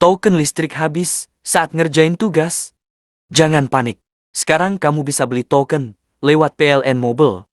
Token listrik habis saat ngerjain tugas? Jangan panik. Sekarang kamu bisa beli token lewat PLN Mobile.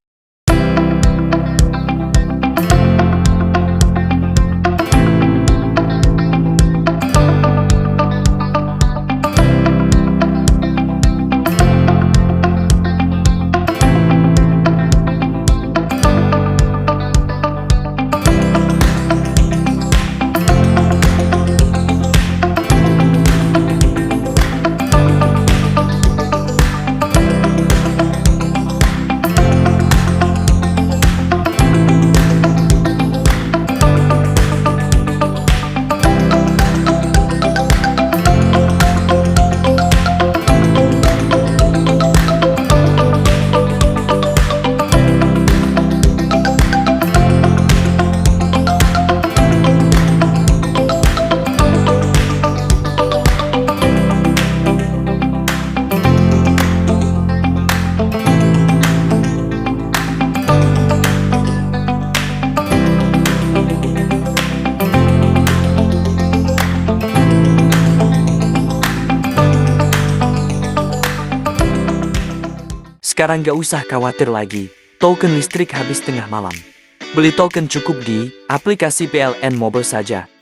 Sekarang gak usah khawatir lagi, token listrik habis tengah malam. Beli token cukup di aplikasi PLN Mobile saja.